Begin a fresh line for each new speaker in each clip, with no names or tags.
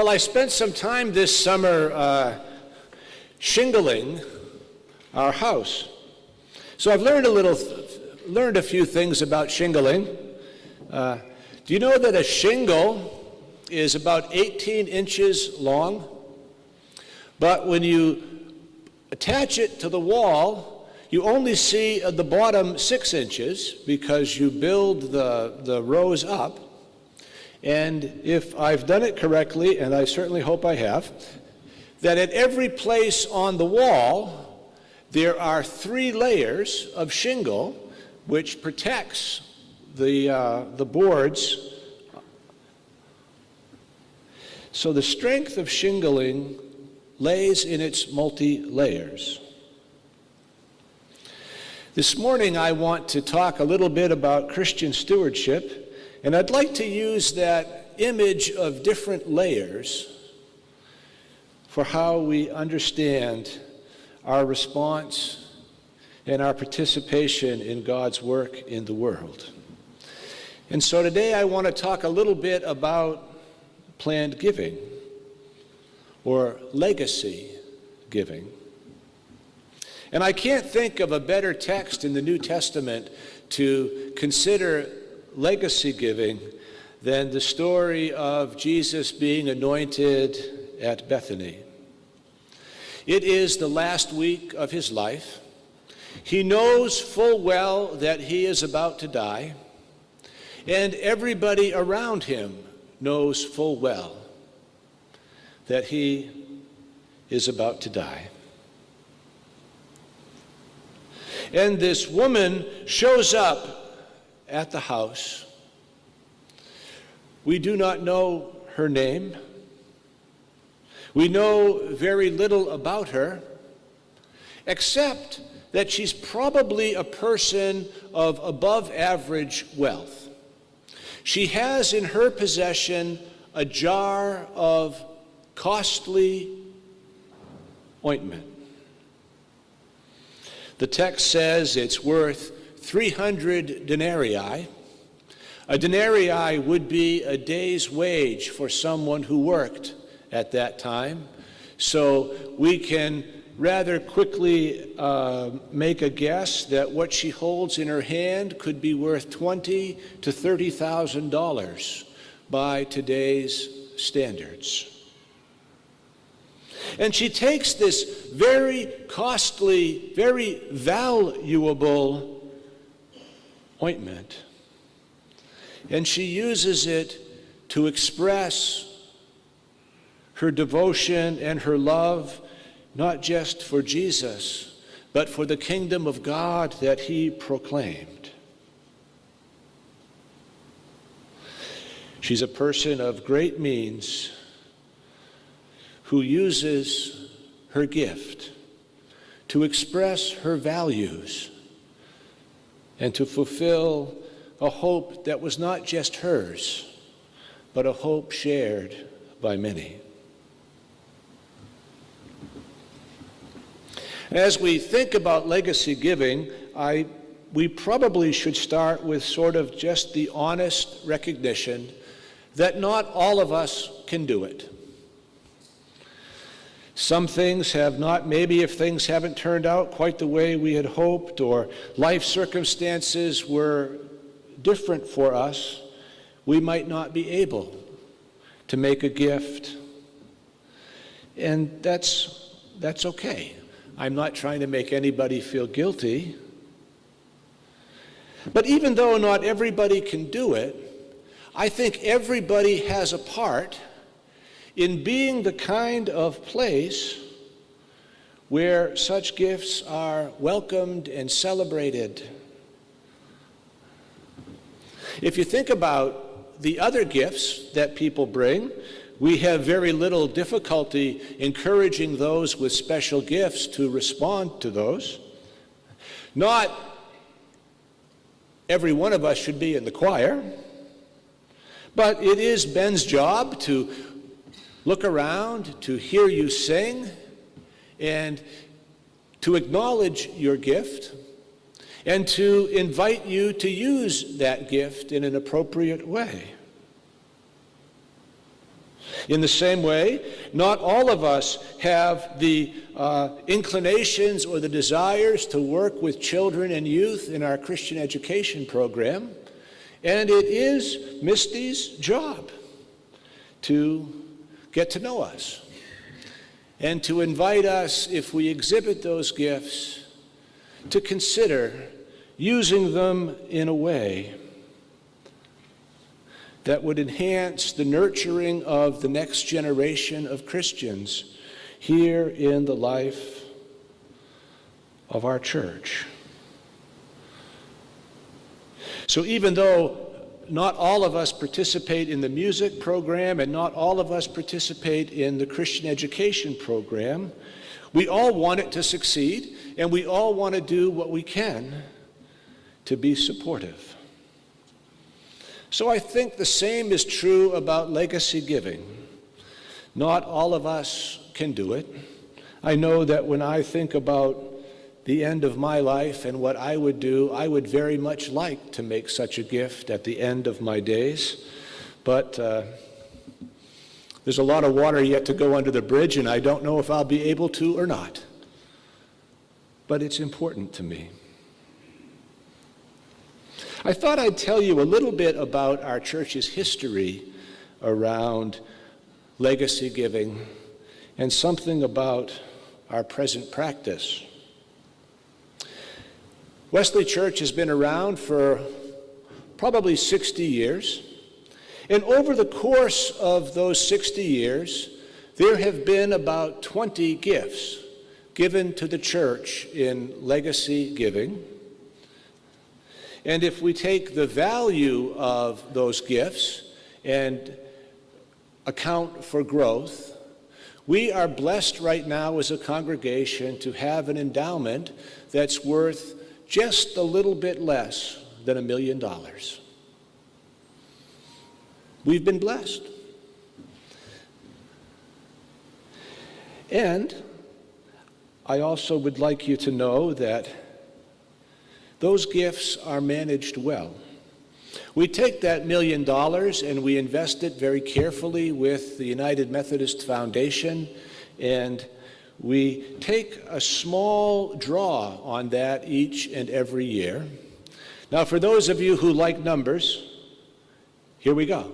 Well, I spent some time this summer shingling our house. So I've learned a few things about shingling. Do you know that a shingle is about 18 inches long? But when you attach it to the wall, you only see at the bottom 6 inches because you build the rows up. And if I've done it correctly, and I certainly hope I have, that at every place on the wall, there are 3 layers of shingle which protects the boards. So the strength of shingling lays in its multi-layers. This morning I want to talk a little bit about Christian stewardship, and I'd like to use that image of different layers for how we understand our response and our participation in God's work in the world. And so today I want to talk a little bit about planned giving or legacy giving. And I can't think of a better text in the New Testament to consider legacy giving than the story of Jesus being anointed at Bethany. It is the last week of his life. He knows full well that he is about to die, and everybody around him knows full well that he is about to die. And this woman shows up at the house. We do not know her name. We know very little about her, except that she's probably a person of above average wealth. She has in her possession a jar of costly ointment. The text says it's worth 300 denarii. A denarii would be a day's wage for someone who worked at that time. So we can rather quickly make a guess that what she holds in her hand could be worth $20,000 to $30,000 by today's standards. And she takes this very costly, very valuable ointment, and she uses it to express her devotion and her love, not just for Jesus, but for the kingdom of God that he proclaimed. She's a person of great means who uses her gift to express her values and to fulfill a hope that was not just hers, but a hope shared by many. As we think about legacy giving, we probably should start with sort of just the honest recognition that not all of us can do it. Some things have not, maybe if things haven't turned out quite the way we had hoped, or life circumstances were different for us, we might not be able to make a gift. And that's okay. I'm not trying to make anybody feel guilty. But even though not everybody can do it, I think everybody has a part in being the kind of place where such gifts are welcomed and celebrated. If you think about the other gifts that people bring, we have very little difficulty encouraging those with special gifts to respond to those. Not every one of us should be in the choir, but it is Ben's job to look around, to hear you sing, and to acknowledge your gift, and to invite you to use that gift in an appropriate way. In the same way, not all of us have the inclinations or the desires to work with children and youth in our Christian education program, and it is Misty's job to get to know us and to invite us, if we exhibit those gifts, to consider using them in a way that would enhance the nurturing of the next generation of Christians here in the life of our church. So even though not all of us participate in the music program and not all of us participate in the Christian education program, we all want it to succeed, and we all want to do what we can to be supportive. So I think the same is true about legacy giving. Not all of us can do it. I know that when I think about the end of my life and what I would do, I would very much like to make such a gift at the end of my days. But there's a lot of water yet to go under the bridge, and I don't know if I'll be able to or not. But it's important to me. I thought I'd tell you a little bit about our church's history around legacy giving and something about our present practice. Wesley Church has been around for probably 60 years. And over the course of those 60 years, there have been about 20 gifts given to the church in legacy giving. And if we take the value of those gifts and account for growth, we are blessed right now as a congregation to have an endowment that's worth just a little bit less than $1 million. We've been blessed. And I also would like you to know that those gifts are managed well. We take that $1 million and we invest it very carefully with the United Methodist Foundation, and we take a small draw on that each and every year. Now, for those of you who like numbers, here we go.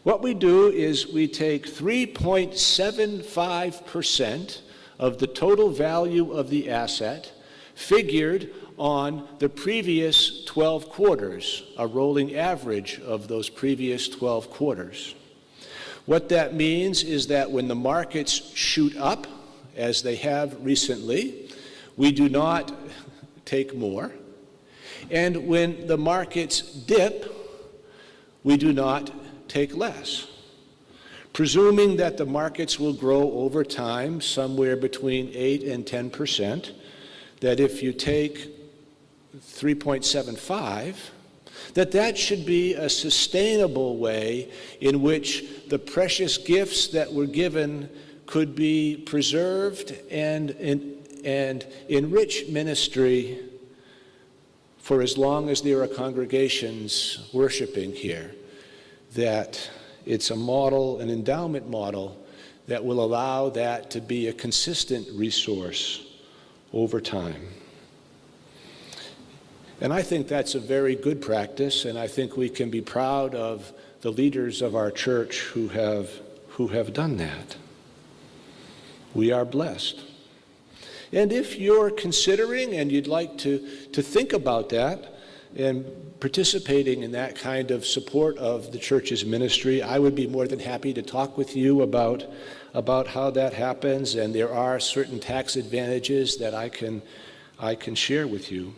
What we do is we take 3.75% of the total value of the asset figured on the previous 12 quarters, a rolling average of those previous 12 quarters. What that means is that when the markets shoot up, as they have recently, we do not take more. And when the markets dip, we do not take less. Presuming that the markets will grow over time somewhere between 8 and 10%, that if you take 3.75, that should be a sustainable way in which the precious gifts that were given could be preserved and enrich ministry for as long as there are congregations worshiping here. That it's a model, an endowment model, that will allow that to be a consistent resource over time. And I think that's a very good practice, and I think we can be proud of the leaders of our church who have done that. We are blessed. And if you're considering and you'd like to think about that and participating in that kind of support of the church's ministry, I would be more than happy to talk with you about how that happens, and there are certain tax advantages that I can share with you.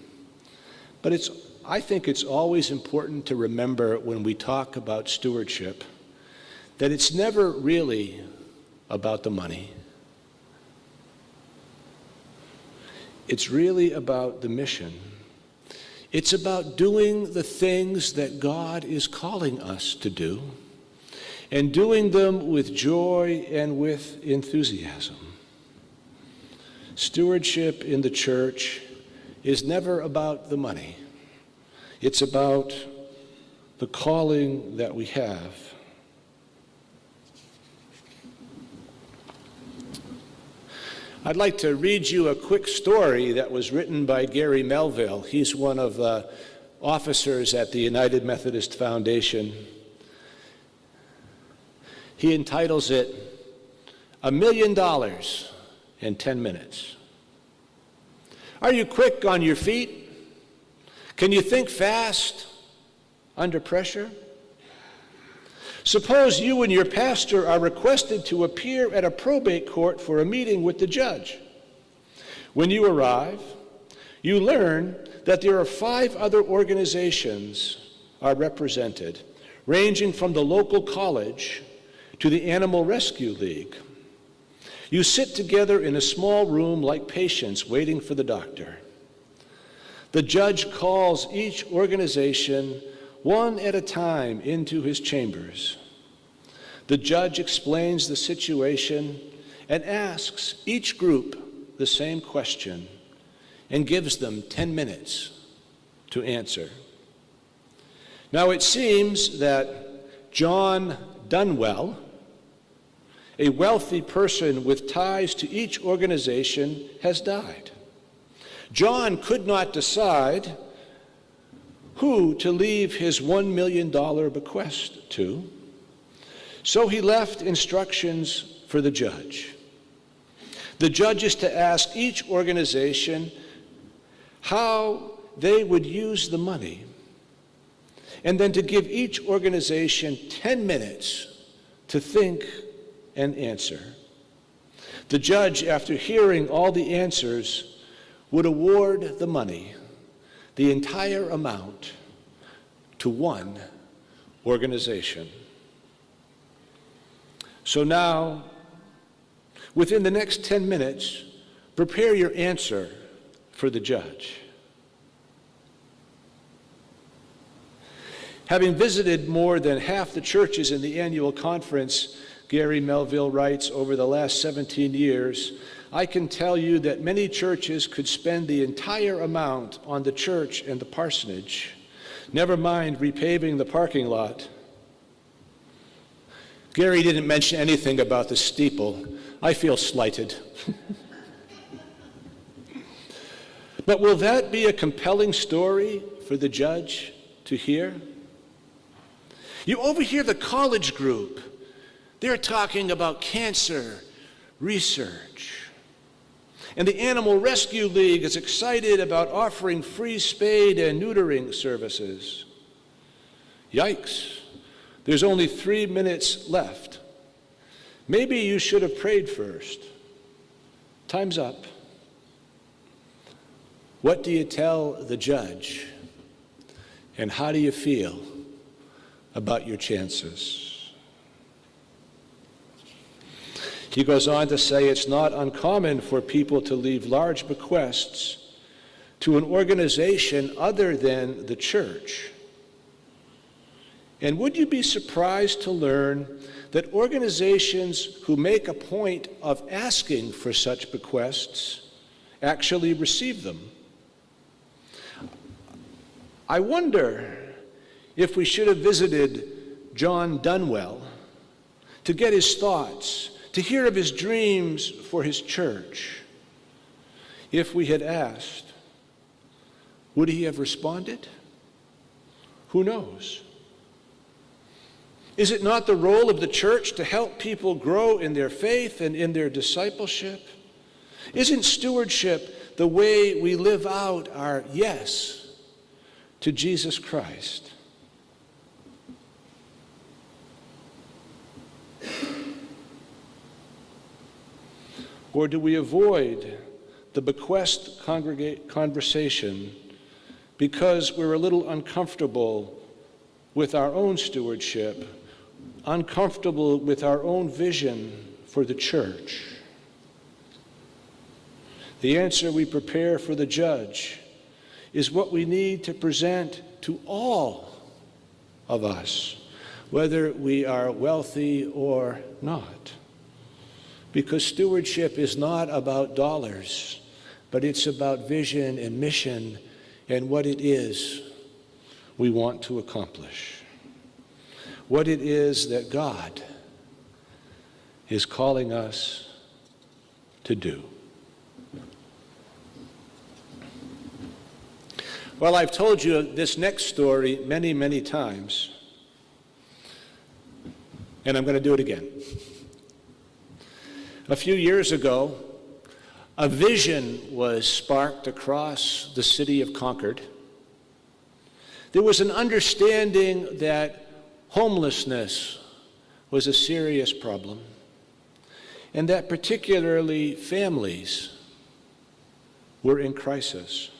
But I think it's always important to remember when we talk about stewardship that it's never really about the money. It's really about the mission. It's about doing the things that God is calling us to do, and doing them with joy and with enthusiasm. Stewardship in the church is never about the money. It's about the calling that we have. I'd like to read you a quick story that was written by Gary Melville. He's one of the officers at the United Methodist Foundation. He entitles it, $1 Million in 10 Minutes. Are you quick on your feet? Can you think fast under pressure? Suppose you and your pastor are requested to appear at a probate court for a meeting with the judge. When you arrive, you learn that there are 5 other organizations are represented, ranging from the local college to the Animal Rescue League. You sit together in a small room like patients waiting for the doctor. The judge calls each organization one at a time into his chambers. The judge explains the situation and asks each group the same question and gives them 10 minutes to answer. Now it seems that John Dunwell, a wealthy person with ties to each organization, has died. John could not decide who to leave his $1 million bequest to, so he left instructions for the judge. The judge is to ask each organization how they would use the money, and then to give each organization 10 minutes to think and answer. The judge, after hearing all the answers, would award the money, the entire amount, to one organization. So now, within the next 10 minutes, prepare your answer for the judge. Having visited more than half the churches in the annual conference, Gary Melville writes, over the last 17 years, I can tell you that many churches could spend the entire amount on the church and the parsonage, never mind repaving the parking lot. Gary didn't mention anything about the steeple. I feel slighted. But will that be a compelling story for the judge to hear? You overhear the college group. They're talking about cancer research. And the Animal Rescue League is excited about offering free spade and neutering services. Yikes, there's only 3 minutes left. Maybe you should have prayed first. Time's up. What do you tell the judge? And how do you feel about your chances? He goes on to say it's not uncommon for people to leave large bequests to an organization other than the church. And would you be surprised to learn that organizations who make a point of asking for such bequests actually receive them? I wonder if we should have visited John Dunwell to get his thoughts, to hear of his dreams for his church. If we had asked, would he have responded? Who knows? Is it not the role of the church to help people grow in their faith and in their discipleship? Isn't stewardship the way we live out our yes to Jesus Christ? Or do we avoid the bequest conversation because we're a little uncomfortable with our own stewardship, uncomfortable with our own vision for the church? The answer we prepare for the judge is what we need to present to all of us, whether we are wealthy or not. Because stewardship is not about dollars, but it's about vision and mission and what it is we want to accomplish. What it is that God is calling us to do. Well, I've told you this next story many, many times, and I'm going to do it again. A few years ago, a vision was sparked across the city of Concord. There was an understanding that homelessness was a serious problem, and that particularly families were in crisis.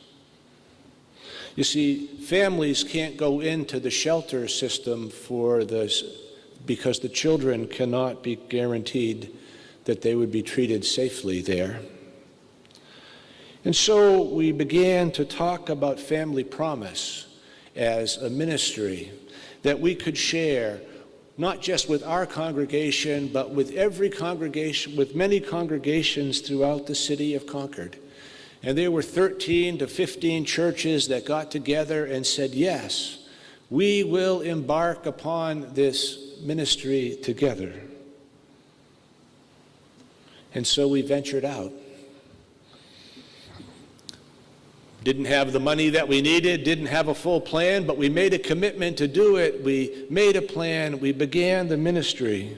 You see, families can't go into the shelter system because the children cannot be guaranteed that they would be treated safely there. And so we began to talk about Family Promise as a ministry that we could share, not just with our congregation, but with every congregation, with many congregations throughout the city of Concord. And there were 13 to 15 churches that got together and said, yes, we will embark upon this ministry together. And so we ventured out. Didn't have the money that we needed, didn't have a full plan, but we made a commitment to do it. We made a plan. We began the ministry.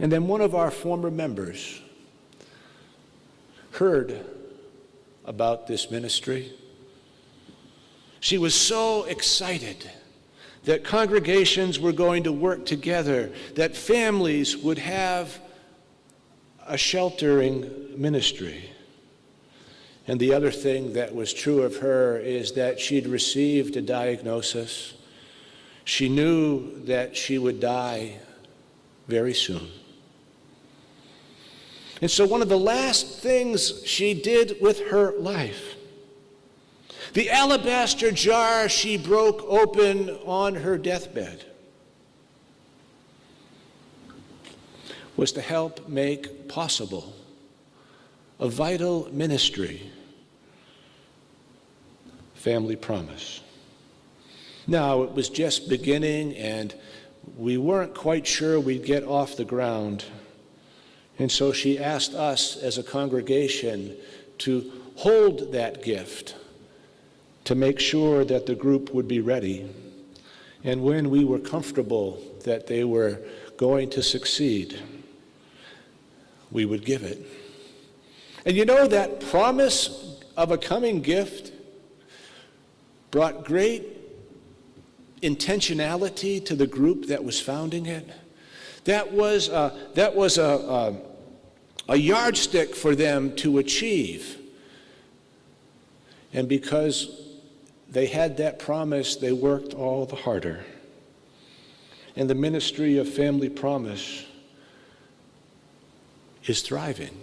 And then one of our former members heard about this ministry. She was so excited that congregations were going to work together, that families would have a sheltering ministry. And the other thing that was true of her is that she'd received a diagnosis. She knew that she would die very soon. And so one of the last things she did with her life, the alabaster jar she broke open on her deathbed, was to help make possible a vital ministry, Family Promise. Now, it was just beginning, and we weren't quite sure we'd get off the ground. And so she asked us as a congregation to hold that gift, to make sure that the group would be ready. And when we were comfortable that they were going to succeed, we would give it. And you know, that promise of a coming gift brought great intentionality to the group that was founding it. That was a yardstick for them to achieve. And because they had that promise, they worked all the harder. And the ministry of Family Promise is thriving,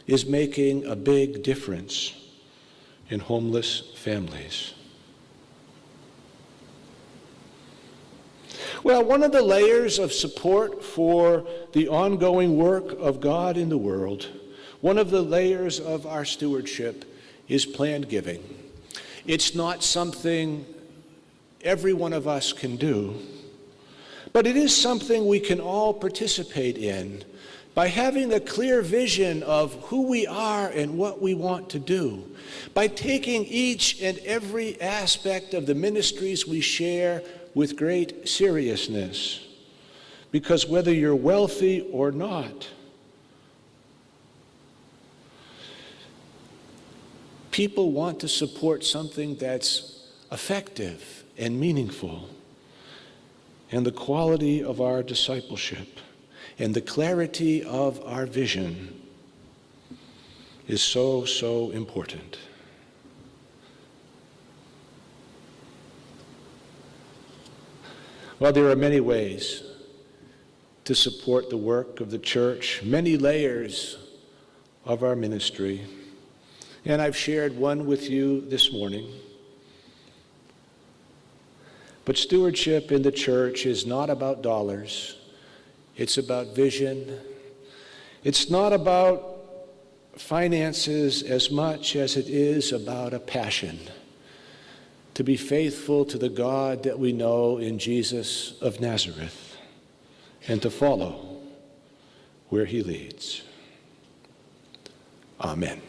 is making a big difference in homeless families. Well, one of the layers of support for the ongoing work of God in the world, one of the layers of our stewardship, is planned giving. It's not something every one of us can do, but it is something we can all participate in by having a clear vision of who we are and what we want to do, by taking each and every aspect of the ministries we share with great seriousness. Because whether you're wealthy or not, people want to support something that's effective and meaningful. And the quality of our discipleship and the clarity of our vision is so, so important. Well, there are many ways to support the work of the church, many layers of our ministry. And I've shared one with you this morning. But stewardship in the church is not about dollars. It's about vision. It's not about finances as much as it is about a passion to be faithful to the God that we know in Jesus of Nazareth and to follow where he leads. Amen.